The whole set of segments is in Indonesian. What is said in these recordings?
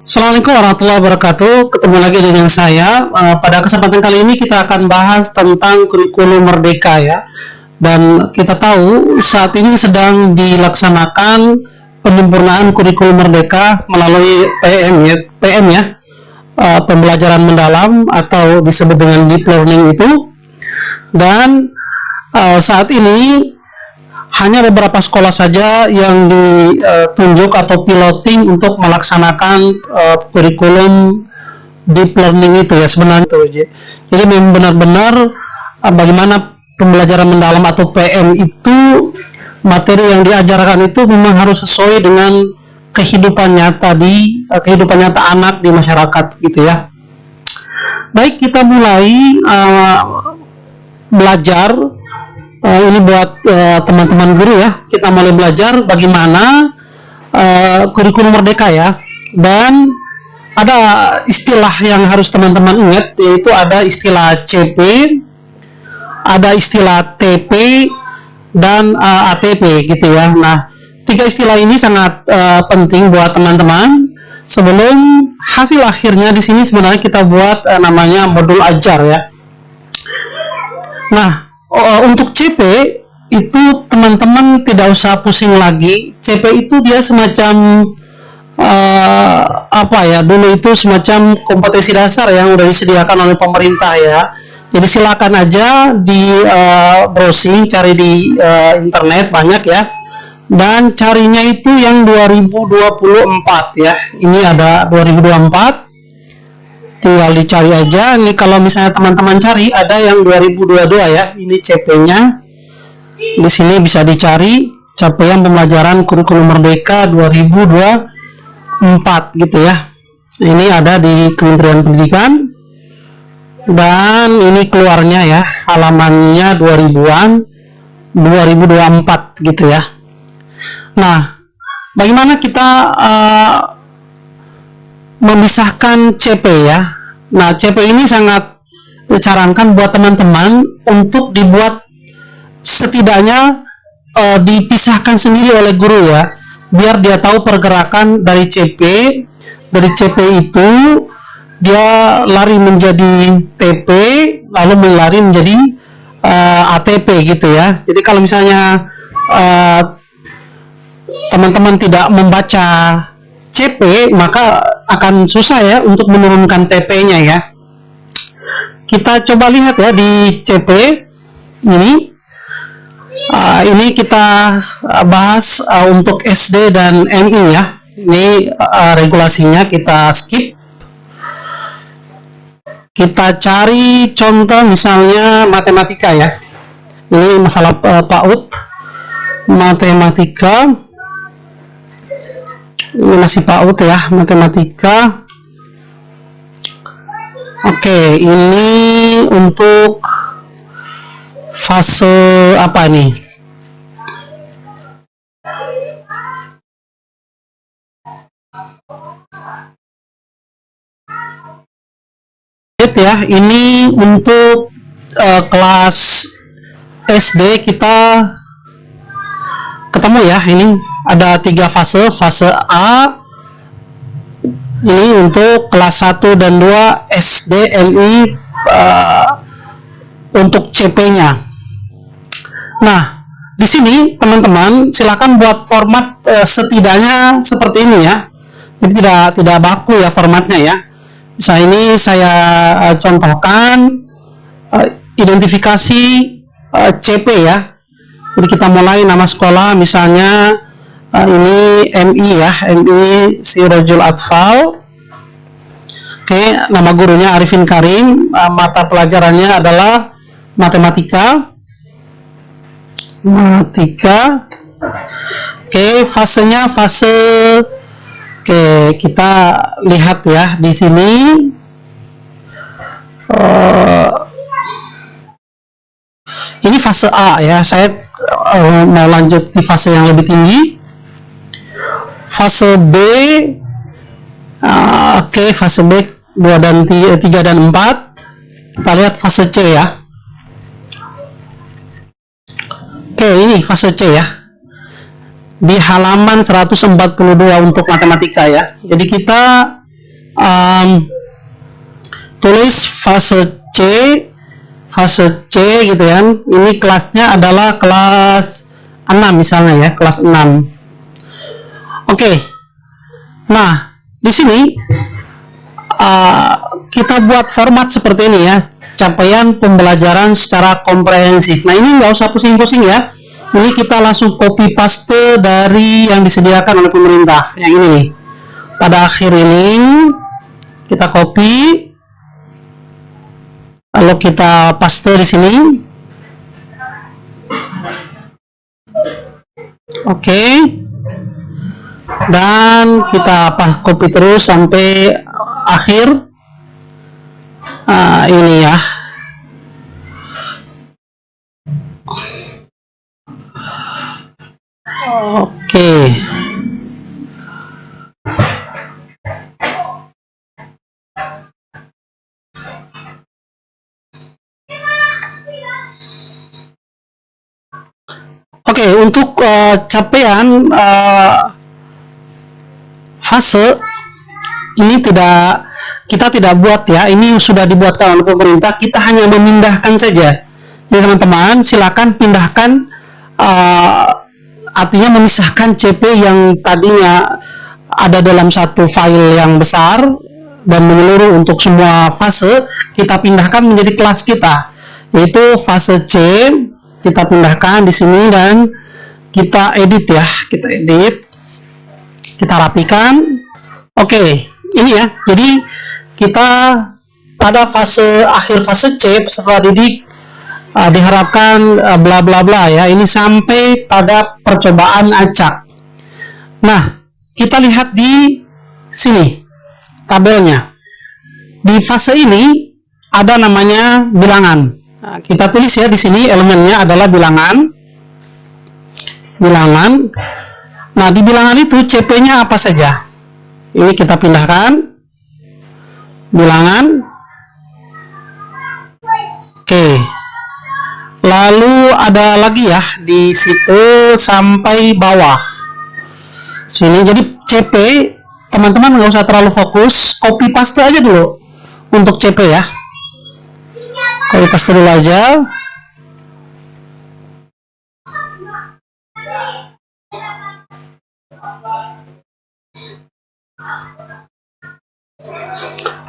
Assalamualaikum warahmatullahi wabarakatuh. Ketemu lagi dengan saya. Pada kesempatan kali ini kita akan bahas tentang kurikulum merdeka ya. Dan kita tahu saat ini sedang dilaksanakan penyempurnaan kurikulum merdeka melalui PM ya, pembelajaran mendalam atau disebut dengan deep learning itu. Dan saat ini hanya beberapa sekolah saja yang ditunjuk atau piloting untuk melaksanakan kurikulum deep learning itu ya sebenarnya itu. Jadi memang benar-benar bagaimana pembelajaran mendalam atau PM itu, materi yang diajarkan itu memang harus sesuai dengan kehidupan nyata kehidupan nyata anak di masyarakat gitu ya. Baik, kita mulai belajar. Ini buat teman-teman guru ya. Kita mulai belajar bagaimana kurikulum merdeka ya. Dan ada istilah yang harus teman-teman ingat, yaitu ada istilah CP, ada istilah TP, dan ATP gitu ya. Nah, tiga istilah ini sangat penting buat teman-teman. Sebelum hasil akhirnya di sini sebenarnya kita buat namanya modul ajar ya. Nah, untuk CP itu teman-teman tidak usah pusing lagi. CP itu dia semacam dulu itu semacam kompetensi dasar yang udah disediakan oleh pemerintah ya. Jadi silakan aja di browsing, cari di internet banyak ya. Dan carinya itu yang 2024 ya. Ini ada 2024. Tinggal dicari aja. Ini kalau misalnya teman-teman cari ada yang 2022 ya. Ini CP-nya. Di sini bisa dicari capaian pembelajaran kurikulum merdeka 2024 gitu ya. Ini ada di Kementerian Pendidikan. Dan ini keluarnya ya, halamannya 2024 gitu ya. Nah, bagaimana kita memisahkan CP ya. Nah, CP ini sangat disarankan buat teman-teman untuk dibuat setidaknya dipisahkan sendiri oleh guru ya, biar dia tahu pergerakan dari CP. Dari CP itu dia lari menjadi TP, lalu melari menjadi ATP gitu ya. Jadi kalau misalnya teman-teman tidak membaca CP, maka akan susah ya untuk menurunkan TP-nya ya. Kita coba lihat ya di CP ini. Ini kita bahas untuk SD dan MI ya. Ini regulasinya kita skip. Kita cari contoh misalnya matematika ya. Ini masalah PAUD matematika. Ini masih PAUD ya, matematika. Oke, ini untuk fase apa nih? Ya, ini untuk kelas SD kita ketemu ya. Ini ada 3 fase. Fase A ini untuk kelas 1 dan 2 SD MI untuk CP-nya. Nah, di sini teman-teman silakan buat format setidaknya seperti ini ya. Jadi tidak baku ya formatnya ya. Misalnya ini saya contohkan identifikasi CP ya. Jadi kita mulai nama sekolah misalnya ini MI ya, MI Sirojul Atfal. Oke, nama gurunya Arifin Karim. Mata pelajarannya adalah matematika. Oke, fasenya fase. Oke, kita lihat ya di sini. Ini fase A ya. Saya mau lanjut di fase yang lebih tinggi. Fase B. Oke, fase B 2 dan 3 dan 4. Kita lihat fase C ya. Oke, ini fase C ya. di halaman 142 untuk matematika ya. Jadi kita tulis fase C gitu ya. Ini kelasnya adalah kelas 6 misalnya ya, kelas 6. Oke. Nah, di sini kita buat format seperti ini ya, capaian pembelajaran secara komprehensif. Nah, ini nggak usah pusing-pusing ya. Ini kita langsung copy paste dari yang disediakan oleh pemerintah. Yang ini nih. Pada akhir ini kita copy, lalu kita paste di sini. Oke. Dan kita copy terus sampai akhir. Ini ya. Oke. Oke, untuk capaian fase ini kita tidak buat ya, ini sudah dibuatkan oleh pemerintah, kita hanya memindahkan saja. Jadi teman-teman silakan pindahkan, artinya memisahkan CP yang tadinya ada dalam satu file yang besar dan menyeluruh untuk semua fase, kita pindahkan menjadi kelas kita, yaitu fase C. Kita pindahkan di sini dan kita edit ya, kita rapikan. Oke, ini ya. Jadi kita pada akhir fase C peserta didik diharapkan bla bla bla ya. Ini sampai pada percobaan acak. Nah, kita lihat di sini tabelnya. Di fase ini ada namanya bilangan. Nah, kita tulis ya di sini elemennya adalah bilangan. Nah, di bilangan itu CP-nya apa saja? Ini kita pindahkan. Bilangan. Oke. Lalu ada lagi ya di situ sampai bawah. Sini jadi CP, teman-teman nggak usah terlalu fokus, copy paste aja dulu untuk CP ya. Copy paste dulu aja.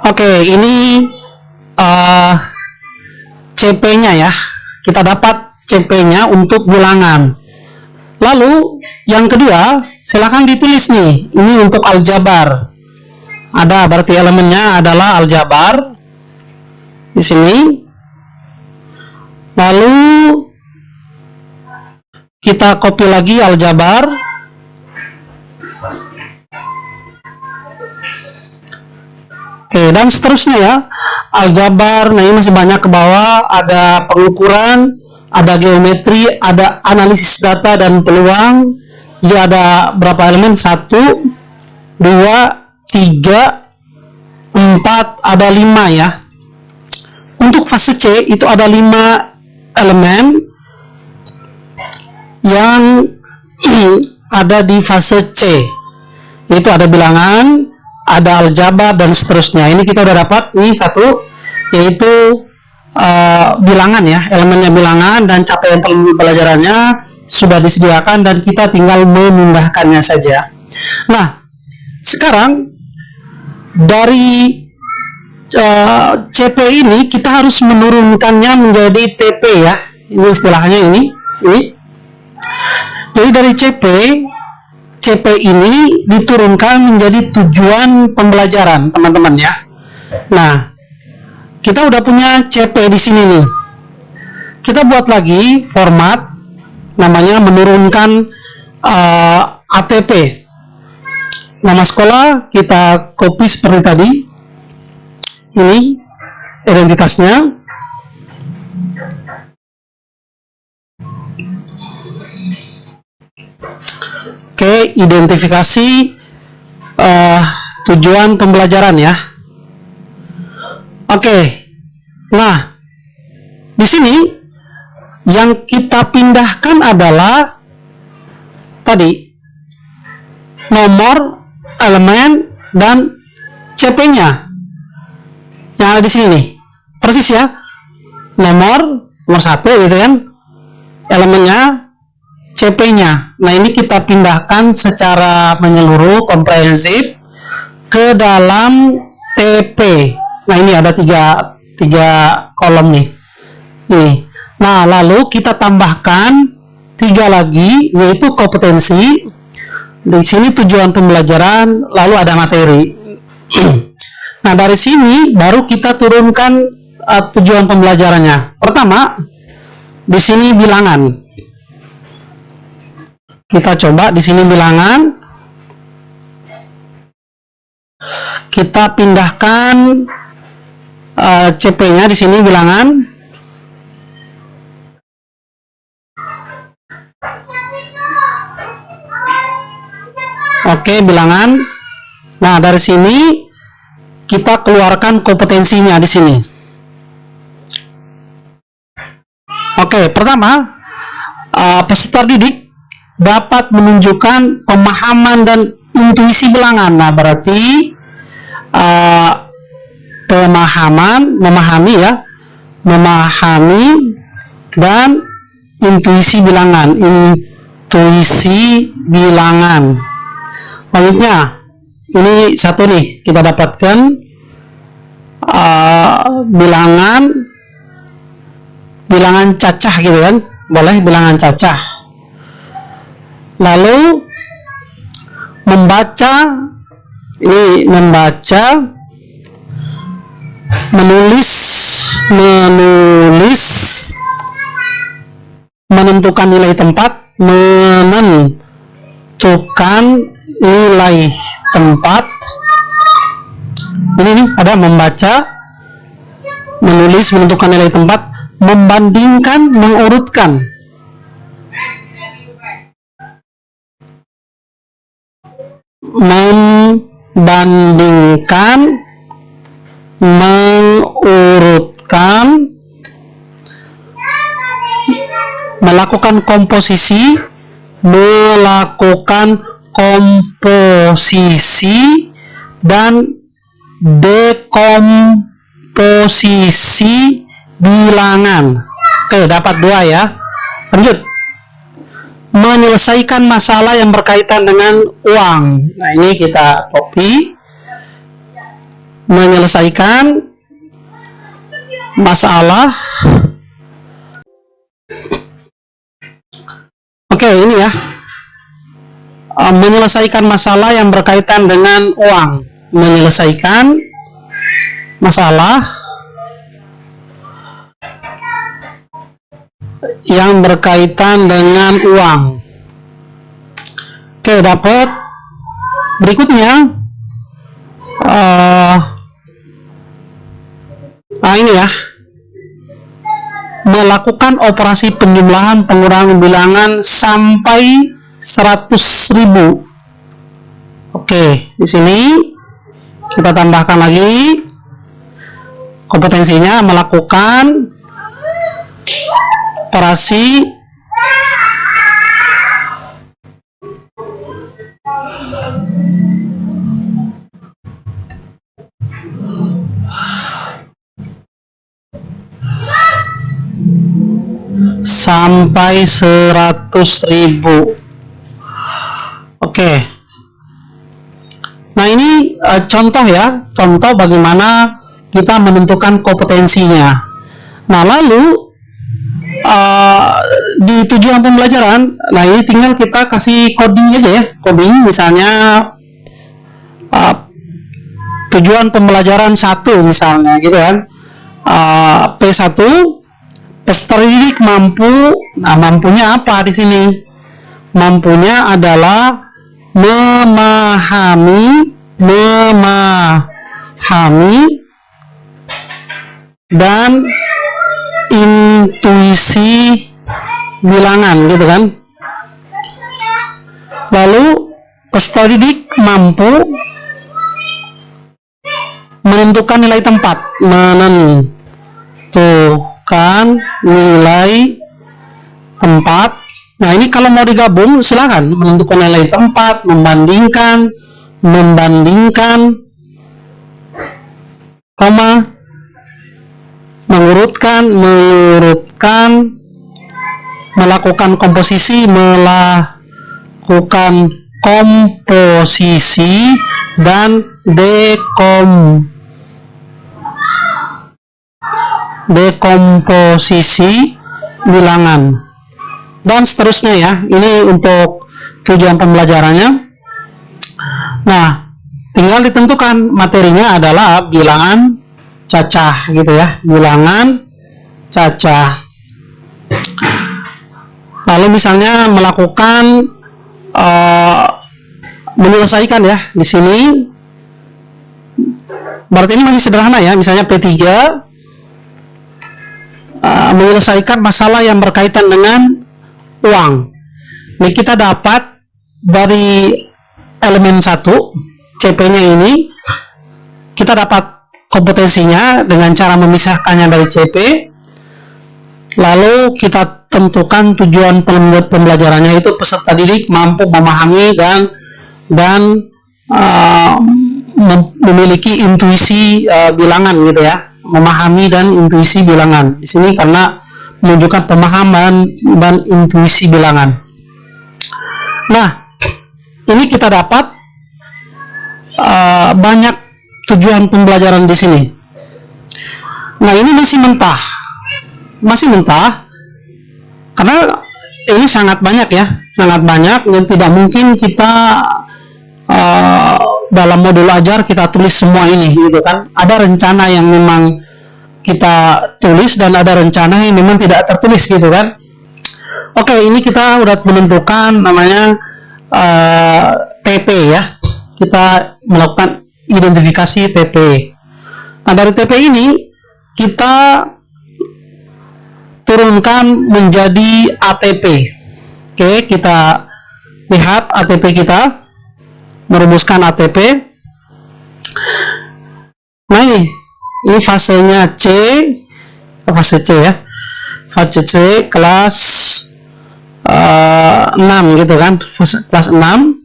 Oke, ini CP-nya ya. Kita dapat CP-nya untuk bilangan. Lalu yang kedua, silakan ditulis nih. Ini untuk aljabar. Ada berarti elemennya adalah aljabar di sini. Lalu kita copy lagi aljabar. Oke, dan seterusnya ya. Aljabar, nah ini masih banyak ke bawah. Ada pengukuran, ada geometri, ada analisis data dan peluang. Jadi ada berapa elemen? 1, 2, 3, 4, ada 5 ya. Untuk fase C itu ada 5 elemen yang ada di fase C. Itu ada bilangan, ada aljabar dan seterusnya. Ini kita udah dapat nih satu, yaitu bilangan ya, elemennya bilangan dan capaian pembelajarannya sudah disediakan dan kita tinggal memindahkannya saja. Nah, sekarang dari CP ini kita harus menurunkannya menjadi TP ya. Ini istilahnya ini. Jadi dari CP ini diturunkan menjadi tujuan pembelajaran, teman-teman ya. Nah, kita udah punya CP di sini nih. Kita buat lagi format namanya menurunkan ATP. Nama sekolah kita copy seperti tadi. Ini identitasnya. Oke, identifikasi tujuan pembelajaran ya. Oke. Nah, di sini yang kita pindahkan adalah tadi nomor elemen dan CP-nya yang ada di sini nih. Persis ya. Nomor 1 gitu kan. Elemennya, CP-nya. Nah, ini kita pindahkan secara menyeluruh komprehensif ke dalam TP. Nah, ini ada tiga kolom nih. Nah, lalu kita tambahkan 3 lagi, yaitu kompetensi. Di sini tujuan pembelajaran, lalu ada materi. Nah, dari sini baru kita turunkan tujuan pembelajarannya. Pertama, di sini bilangan. Kita coba di sini bilangan. Kita pindahkan CP-nya di sini bilangan. Oke, bilangan. Nah, dari sini kita keluarkan kompetensinya di sini. Oke, pertama, peserta didik dapat menunjukkan pemahaman dan intuisi bilangan. Nah, berarti memahami dan intuisi bilangan. Selanjutnya, ini satu nih, kita dapatkan bilangan cacah gitu kan, boleh bilangan cacah. Lalu membaca, menulis, menentukan nilai tempat, ini nih ada membaca, menulis, menentukan nilai tempat, membandingkan, mengurutkan. Melakukan komposisi, dan dekomposisi bilangan. Oke, dapat 2 ya. Lanjut. Menyelesaikan masalah yang berkaitan dengan uang. Nah, ini kita copy. Menyelesaikan masalah. Oke, ini ya. Menyelesaikan masalah yang berkaitan dengan uang. Menyelesaikan masalah yang berkaitan dengan uang. Oke, dapat. Berikutnya, ini ya, melakukan operasi penjumlahan pengurangan bilangan sampai 100.000. Oke, di sini kita tambahkan lagi kompetensinya, melakukan operasi sampai 100.000. Oke. Nah, ini contoh ya, contoh bagaimana kita menentukan kompetensinya. Nah, lalu di tujuan pembelajaran, nah ini tinggal kita kasih coding aja ya, coding misalnya tujuan pembelajaran 1 misalnya gitu kan, P1, peserta didik mampu. Nah, mampunya apa di sini? Mampunya adalah memahami dan intuisi bilangan gitu kan. Lalu peserta didik mampu menentukan nilai tempat, Nah, ini kalau mau digabung silakan menentukan nilai tempat, membandingkan, koma, mengurutkan, melakukan komposisi, dan dekomposisi bilangan, dan seterusnya ya. Ini untuk tujuan pembelajarannya. Nah, tinggal ditentukan materinya adalah bilangan cacah gitu ya, bilangan cacah. Lalu misalnya melakukan menyelesaikan ya di sini. Berarti ini masih sederhana ya. Misalnya P3 menyelesaikan masalah yang berkaitan dengan uang. Ini kita dapat dari elemen 1 CP-nya ini, kita dapat kompetensinya dengan cara memisahkannya dari CP. Lalu kita tentukan tujuan pembelajarannya, itu peserta didik mampu memahami dan memiliki intuisi bilangan gitu ya, memahami dan intuisi bilangan. Di sini karena menunjukkan pemahaman dan intuisi bilangan. Nah, ini kita dapat banyak tujuan pembelajaran di sini. Nah, ini masih mentah, karena ini sangat banyak ya, sangat banyak, dan tidak mungkin kita dalam modul ajar kita tulis semua ini gitu kan. Ada rencana yang memang kita tulis dan ada rencana yang memang tidak tertulis gitu kan. Oke, ini kita udah menentukan namanya TP ya. Kita melakukan identifikasi TP. Nah, dari TP ini kita turunkan menjadi ATP. Oke, kita lihat ATP kita, merumuskan ATP. Nah, ini fasenya fase C ya, fase C kelas 6 gitu kan, kelas 6.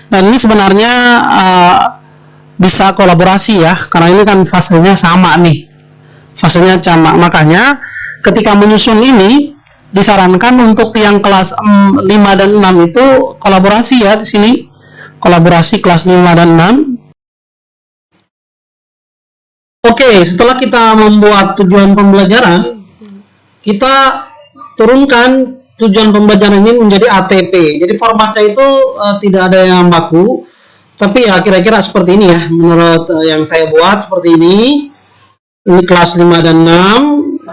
Dan ini sebenarnya bisa kolaborasi ya, karena ini kan fasenya sama nih, makanya ketika menyusun ini disarankan untuk yang kelas 5 dan 6 itu kolaborasi ya. Di sini kolaborasi kelas 5 dan 6. Oke, setelah kita membuat tujuan pembelajaran, kita turunkan tujuan pembelajaran ini menjadi ATP. Jadi formatnya itu tidak ada yang baku, tapi ya kira-kira seperti ini ya, menurut yang saya buat seperti ini. Ini kelas 5 dan 6.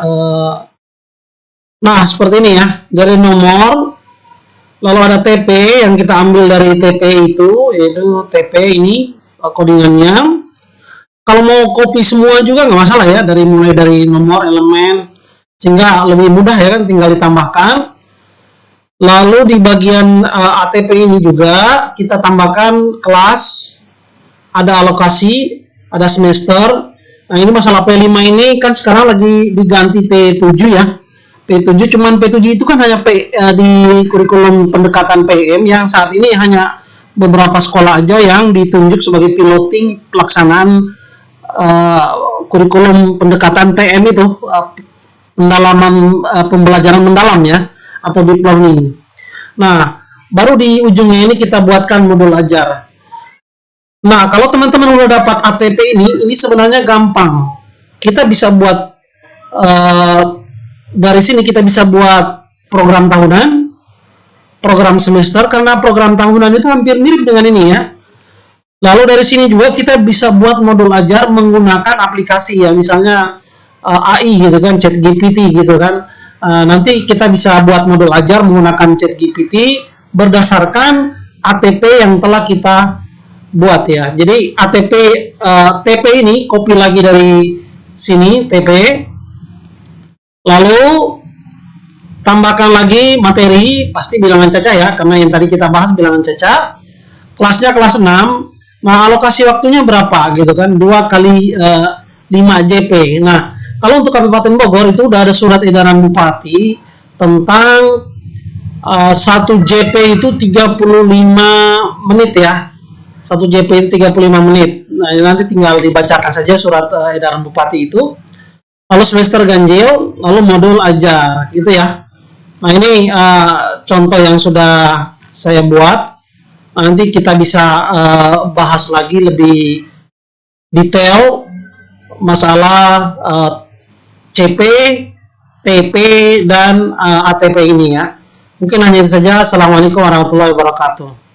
Nah, seperti ini ya, dari nomor, lalu ada TP yang kita ambil dari TP itu, yaitu TP ini codingannya. Kalau mau copy semua juga nggak masalah ya, mulai dari nomor elemen, sehingga lebih mudah ya kan, tinggal ditambahkan. Lalu di bagian ATP ini juga kita tambahkan kelas, ada alokasi, ada semester. Nah, ini masalah P5 ini kan sekarang lagi diganti P7 ya. P7, cuman P7 itu kan hanya di kurikulum pendekatan PM yang saat ini hanya beberapa sekolah aja yang ditunjuk sebagai piloting pelaksanaan kurikulum pendekatan PM itu, pendalaman pembelajaran mendalam ya, atau deep learning. Nah, baru di ujungnya ini kita buatkan modul ajar. Nah, kalau teman-teman udah dapat ATP ini sebenarnya gampang. Kita bisa buat dari sini kita bisa buat program tahunan, program semester, karena program tahunan itu hampir mirip dengan ini ya. Lalu dari sini juga kita bisa buat modul ajar menggunakan aplikasi ya, misalnya AI gitu kan, ChatGPT gitu kan. Nanti kita bisa buat modul ajar menggunakan ChatGPT berdasarkan ATP yang telah kita buat ya. Jadi ATP TP ini copy lagi dari sini TP, lalu tambahkan lagi materi, pasti bilangan cacah ya, karena yang tadi kita bahas bilangan cacah. Kelasnya kelas 6. Nah, alokasi waktunya berapa gitu kan, 2 kali 5 JP. Nah, kalau untuk Kabupaten Bogor itu udah ada surat edaran Bupati tentang 1 JP itu 35 menit ya. 1 JP itu 35 menit. Nah, nanti tinggal dibacakan saja surat edaran Bupati itu. Lalu semester ganjil, lalu modul ajar, gitu ya. Nah, ini contoh yang sudah saya buat. Nanti kita bisa bahas lagi lebih detail masalah CP, TP, dan ATP ini ya. Mungkin hanya itu saja. Assalamualaikum warahmatullahi wabarakatuh.